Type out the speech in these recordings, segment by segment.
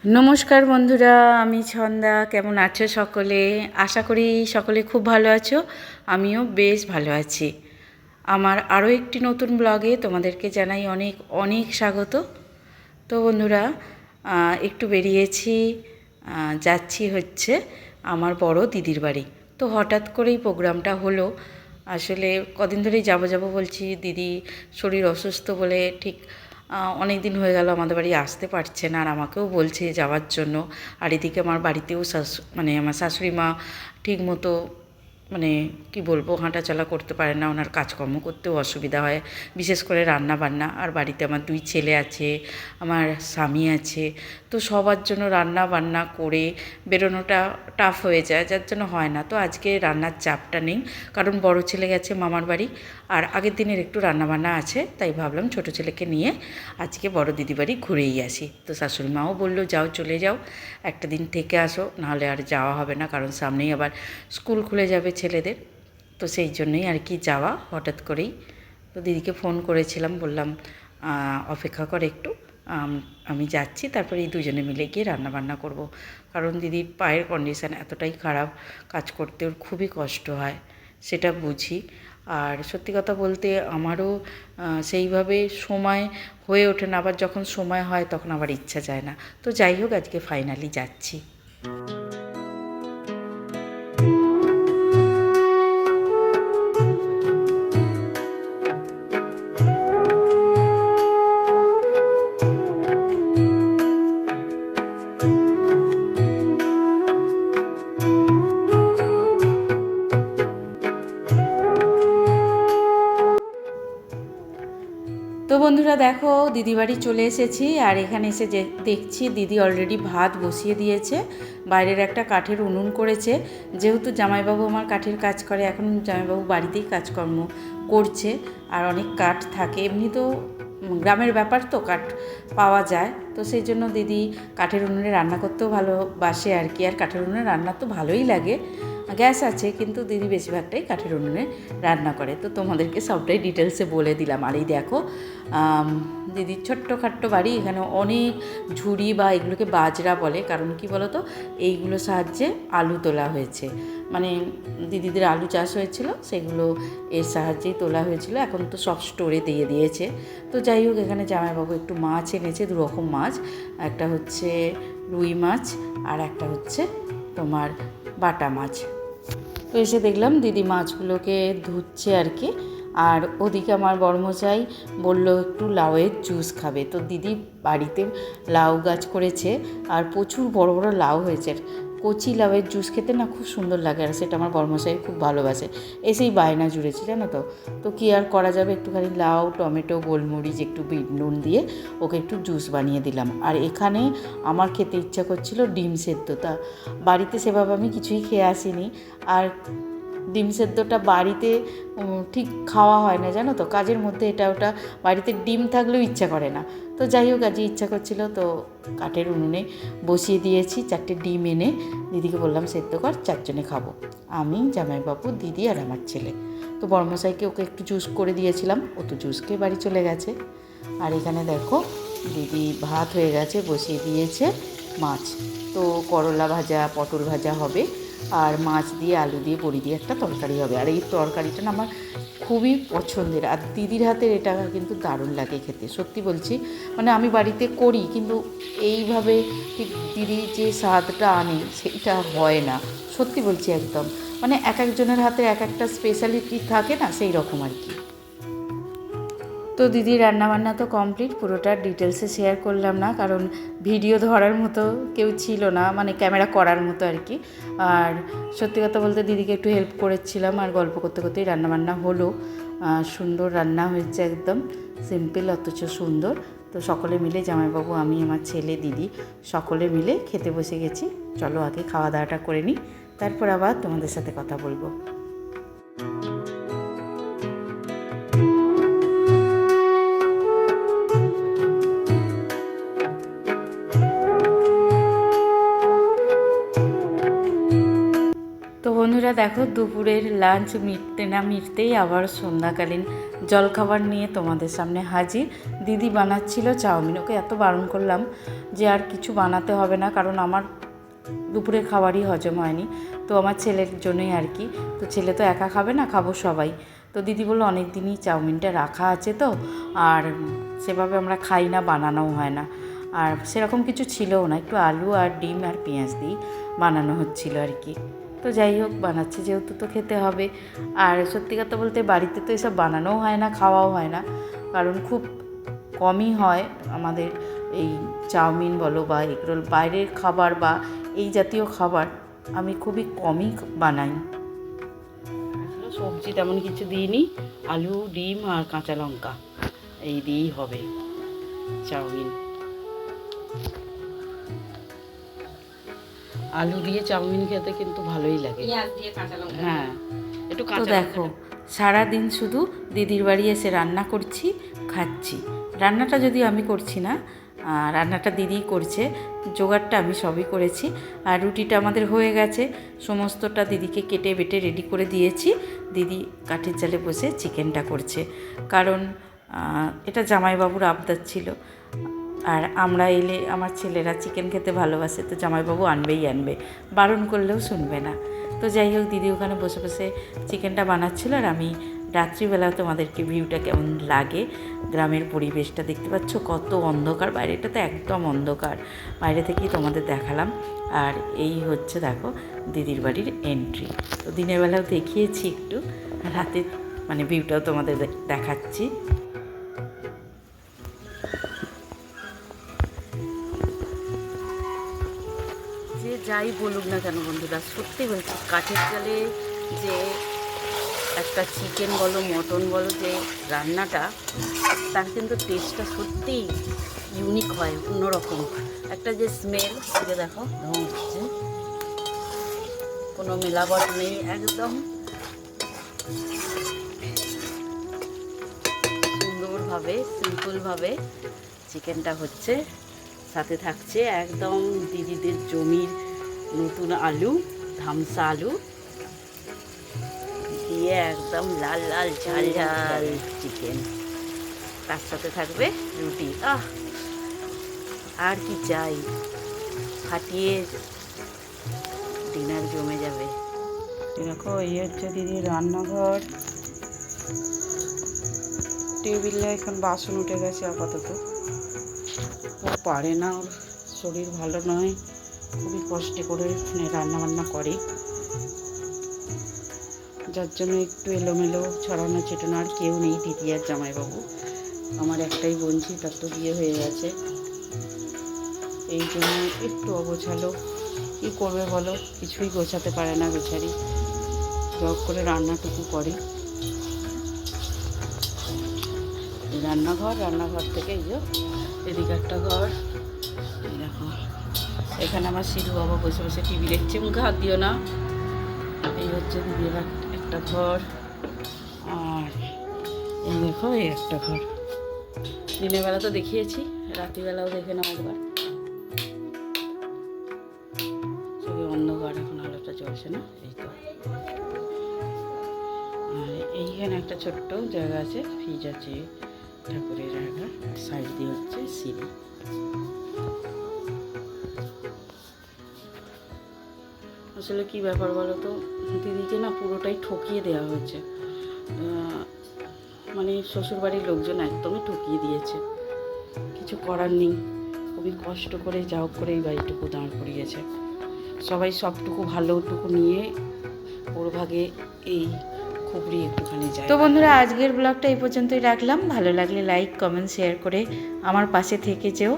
নমস্কার বন্ধুরা, আমি ছন্দা। কেমন আছো সকলে? আশা করি সকলে খুব ভালো আছো। আমিও বেশ ভালো আছি। আমার আরও একটি নতুন ব্লগে তোমাদেরকে জানাই অনেক অনেক স্বাগত। তো বন্ধুরা, একটু বেরিয়েছি, যাচ্ছি হচ্ছে আমার বড় দিদির বাড়ি। তো হঠাৎ করেই প্রোগ্রামটা হলো। আসলে কদিন ধরেই যাব বলছি, দিদি শরীর অসুস্থ বলে ঠিক অনেক দিন হয়ে গেল আমাদের বাড়ি আসতে পারছে না, আর আমাকেও বলছে যাওয়ার জন্য। আর এদিকে আমার বাড়িতেও আমার শাশুড়ি মা ঠিক মতো কি বলবো, হাঁটাচলা করতে পারে না, ওনার কাজকর্ম করতেও অসুবিধা হয়, বিশেষ করে রান্না বান্না। আর বাড়িতে আমার 2 ছেলে আছে, আমার স্বামী আছে, তো সবার জন্য রান্না বান্না করে বেরোনোটা টাফ হয়ে যায়, যার জন্য হয় না। তো আজকে রান্নার চাপটা নেই, কারণ বড় ছেলে গেছে মামার বাড়ি, আর আগের দিনের একটু রান্নাবান্না আছে, তাই ভাবলাম ছোট ছেলেকে নিয়ে আজকে বড় দিদি বাড়ি ঘুরেই আসি। তো শাশুড়ি মাও বললো যাও, চলে যাও, একটা দিন থেকে আসো, নাহলে আর যাওয়া হবে না, কারণ সামনেই আবার স্কুল খুলে যাবে ছেলেদের। তো সেই জন্যই আর কি যাওয়া হঠাৎ করেই। তো দিদিকে ফোন করেছিলাম, বললাম অপেক্ষা কর একটু, আমি যাচ্ছি, তারপরে এই দুজনে মিলে গিয়ে রান্নাবান্না করব। কারণ দিদির পায়ের কন্ডিশান এতটাই খারাপ, কাজ করতে ওর খুবই কষ্ট হয়, সেটা বুঝি। আর সত্যি কথা বলতে আমারও সেইভাবে সময় হয়ে ওঠে না, আবার যখন সময় হয় তখন আবার ইচ্ছা যায় না। তো যাই হোক, আজকে ফাইনালি যাচ্ছি। তো বন্ধুরা দেখো, দিদি বাড়ি চলে এসেছি, আর এখানে এসে দেখছি দিদি অলরেডি ভাত বসিয়ে দিয়েছে। বাইরের একটা কাঠের উনুন করেছে, যেহেতু জামাইবাবু আমার কাঠের কাজ করে, এখন জামাইবাবু বাড়িতেই কাজকর্ম করছে, আর অনেক কাঠ থাকে। এমনি তো গ্রামের ব্যাপার, তো কাঠ পাওয়া যায়, তো সেই জন্য দিদি কাঠের উনুনে রান্না করতেও ভালোবাসে আর কি। আর কাঠের উনুনে রান্না তো ভালোই লাগে, গ্যাস আছে, কিন্তু দিদি বেশিরভাগটাই কাঠের উনুনে রান্না করে। তো তোমাদেরকে সবটাই ডিটেলসে বলে দিলাম। আর এই দেখো, দিদির ছোট্টখাট্টো বাড়ি, এখানে অনেক ঝুড়ি বা এগুলোকে বাজরা বলে, কারণ কি বলো তো, এইগুলো সাহায্যে আলু তোলা হয়েছে। দিদিদের আলু চাষ হয়েছিল, সেগুলো এর সাহায্যেই তোলা হয়েছিল। এখন তো সব স্টোরে দিয়ে দিয়েছে। তো যাই হোক, এখানে জামাইবাবু একটু মাছ এনেছে, 2 রকম মাছ, একটা হচ্ছে রুই মাছ, আর একটা হচ্ছে তোমার বাটা মাছ। তো এসে দেখলাম দিদি মাছগুলোকে ধুচ্ছে আর কি। আর ওদিকে আমার বড়মশাই বলল একটু লাউয়ের জুস খাবে। তো দিদি বাড়িতে লাউ গাছ করেছে, আর প্রচুর বড় বড় লাউ হয়েছে। কচি লাউয়ের জুস খেতে না খুব সুন্দর লাগে, আর সেটা আমার বড়মশাই খুব ভালোবাসে। এসেই বায়না জুড়েছে, জানো তো। তো কী আর করা যাবে, একটুখানি লাউ, টমেটো, গোলমরিচ, একটু বিট নুন দিয়ে ওকে একটু জুস বানিয়ে দিলাম। আর এখানে আমার খেতে ইচ্ছা করছিল ডিম সেদ্ধ, তা বাড়িতে সেভাবে আমি কিছুই খেয়ে আসিনি। আর ডিম সেদ্ধটা বাড়িতে ঠিক খাওয়া হয় না, জানো তো, কাজের মধ্যে এটা ওটা, বাড়িতে ডিম থাকলেও ইচ্ছা করে না। তো যাই হোক, আজই ইচ্ছা করছিল, তো কাঠের উনুনে বসিয়ে দিয়েছি। 4টে ডিম এনে দিদিকে বললাম সেদ্ধ কর, 4 জনে খাবো, আমি, জামাইবাবু, দিদি আর আমার ছেলে। তো বড়মশাইকে ওকে একটু জুস করে দিয়েছিলাম, ও তো জুস খেয়ে বাড়ি চলে গেছে। আর এখানে দেখো, দিদি ভাত হয়ে গেছে, বসিয়ে দিয়েছে মাছ। তো করলা ভাজা, পটল ভাজা হবে, আর মাছ দিয়ে, আলু দিয়ে, বড়ি দিয়ে একটা তরকারি হবে। আর এই তরকারিটা না আমার খুবই পছন্দের, আর দিদির হাতের এটা কিন্তু দারুণ লাগে খেতে, সত্যি বলছি। আমি বাড়িতে করি, কিন্তু এইভাবে ঠিক দিদি যে স্বাদটা আনে সেইটা হয় না, সত্যি বলছি একদম। এক একজনের হাতে এক একটা স্পেশালিটি থাকে না, সেই রকম আর কি। তো দিদির রান্নাবান্না তো কমপ্লিট, পুরোটা ডিটেলসে শেয়ার করলাম না, কারণ ভিডিও ধরার মতো কেউ ছিল না, ক্যামেরা করার মতো আর কি। আর সত্যি কথা বলতে দিদিকে একটু হেল্প করেছিলাম, আর গল্প করতে করতেই রান্নাবান্না হলো। সুন্দর রান্না হয়েছে, একদম সিম্পল অথচ সুন্দর। তো সকলে মিলে, জামাইবাবু, আমি, আমার ছেলে, দিদি, সকলে মিলে খেতে বসে গেছি। চলো আগে খাওয়া দাওয়াটা করে নিই, তারপর আবার তোমাদের সাথে কথা বলবো। বন্ধুরা দেখো দুপুরের লাঞ্চ মিটতে না মিটতেই আবার সন্ধ্যাকালীন জলখাবার নিয়ে তোমাদের সামনে হাজির। দিদি বানাচ্ছিল চাউমিন, ওকে এত বারণ করলাম যে আর কিছু বানাতে হবে না, কারণ আমার দুপুরের খাবারই হজম হয়নি, তো আমার ছেলের জন্যই আর কি। তো ছেলে তো একা খাবে না, খাবো সবাই। তো দিদি বললো অনেক দিনই চাউমিনটা রাখা আছে, তো আর সেভাবে আমরা খাই না, বানানোও হয় না, আর সেরকম কিছু ছিলও না, একটু আলু আর ডিম আর পেঁয়াজ দিয়েই বানানো হচ্ছিলো আর কি। তো যাই হোক, বানাচ্ছে যেহেতু তো খেতে হবে। আর সত্যি কথা বলতে বাড়িতে তো এসব বানানোও হয় না, খাওয়াও হয় না, কারণ খুব কমই হয় আমাদের এই চাউমিন বলো বা এগরোল, বাইরের খাবার বা এই জাতীয় খাবার আমি খুবই কমই বানাই। সবজি তেমন কিছু দিইনি, আলু ডিম আর কাঁচা লঙ্কা এই দিয়েই হবে চাউমিন। আলু দিয়ে চাউমিন খেতে কিন্তু ভালোই লাগে, হ্যাঁ একটু কাঁচা। দেখো সারাদিন শুধু দিদির বাড়ি এসে রান্না করছি, খাচ্ছি। রান্নাটা যদিও আমি করছি না, রান্নাটা দিদিই করছে, জোগাড়টা আমি সবই করেছি। আর রুটিটা আমাদের হয়ে গেছে, সমস্তটা দিদিকে কেটে বেটে রেডি করে দিয়েছি। দিদি কাঠের জালে বসে চিকেনটা করছে, কারণ এটা জামাইবাবুর আবদার ছিল। আর আমরা এলে আমার ছেলেরা চিকেন খেতে ভালোবাসে, তো জামাইবাবু আনবেই আনবে, বারণ করলেও শুনবে না। তো যাই হোক, দিদি ওখানে বসে বসে চিকেনটা বানাচ্ছিল, আর আমি রাত্রিবেলা তোমাদেরকে ভিউটা কেমন লাগে, গ্রামের পরিবেশটা দেখতে পাচ্ছ, কত অন্ধকার, বাইরেটা তো একদম অন্ধকার, বাইরে থেকেই তোমাদের দেখালাম। আর এই হচ্ছে দেখো দিদির বাড়ির এন্ট্রি। তো দিনের বেলাও দেখিয়েছি একটু, রাতে মানে ভিউটাও তোমাদের দেখাচ্ছি। যে যাই বলুক না কেন বন্ধুরা, সত্যি বলছি, কাঠের জালে যে একটা চিকেন বলো মটন বলো যে রান্নাটা, তার কিন্তু টেস্টটা সত্যিই ইউনিক হয়, অন্যরকম একটা যে স্মেল। সেটা দেখো হচ্ছে কোনো মেলাবট নেই, একদম সুন্দরভাবে সিম্পলভাবে চিকেনটা হচ্ছে। সাথে থাকছে একদম দিদিদের জমির নতুন আলু, ধামসা আলু দিয়ে একদম লাল লাল ঝাল ঝাল চিকেন, তার সাথে থাকবে রুটি। আর কি চাই, ফাটিয়ে ডিনার জমে যাবে। দেখো এই হচ্ছে দিদির রান্নাঘর, টেবিলে এখন বাসন উঠে গেছে আপাতত। ও পারে না, ওর শরীর ভালো নয়, খুবই কষ্ট করে রান্না বান্না করে, যার জন্য একটু এলোমেলো ছড়ানো ছেটানো। আর কেউ নেই, দিদি আর জামাইবাবু, আমার একটাই বোনঝি, তার তো বিয়ে হয়ে গেছে, এই জন্য একটু অগোছালো। কী করবে বলো, কিছুই গোছাতে পারে না বেচারি, জব করে রান্নাটুকু করে। রান্নাঘর থেকে এই যে এদিকে একটা ঘর, এই দেখো এখানে আমার সিধু বাবা বসে বসে টিভি দেখছে, মুখে হাত দিও না। এই হচ্ছে দিদির একটা ঘর, আর এই দেখো এই একটা ঘর। দিনের বেলা তো দেখিয়েছি, রাত্রিবেলাও দেখে নাও একবার। সবই অন্ধকার, এখন আলোটা চলছে না, এই তো। আর এইখানে একটা ছোট্ট জায়গা আছে, ফ্রিজ আছে, ঠাকুরের জায়গা, সাইড দিয়ে হচ্ছে সিঁড়ি। আসলে কী ব্যাপার বলো তো, দিদিকে না পুরোটাই ঠকিয়ে দেওয়া হয়েছে, মানে শ্বশুরবাড়ির লোকজন একদমই ঠকিয়ে দিয়েছে, কিছু করার নেই। খুবই কষ্ট করে যা হোক করে এই বাড়িটুকু দাঁড় করিয়েছে, সবাই সবটুকু ভালোটুকু নিয়ে ওর ভাগে এই খুবই একটুখানি যায়। তো বন্ধুরা, আজকের ব্লগটা এই পর্যন্তই রাখলাম। ভালো লাগলে লাইক কমেন্ট শেয়ার করে আমার পাশে থেকে যেও।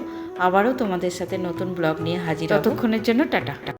আবারও তোমাদের সাথে নতুন ব্লগ নিয়ে হাজির, ততক্ষণের জন্য টাটা।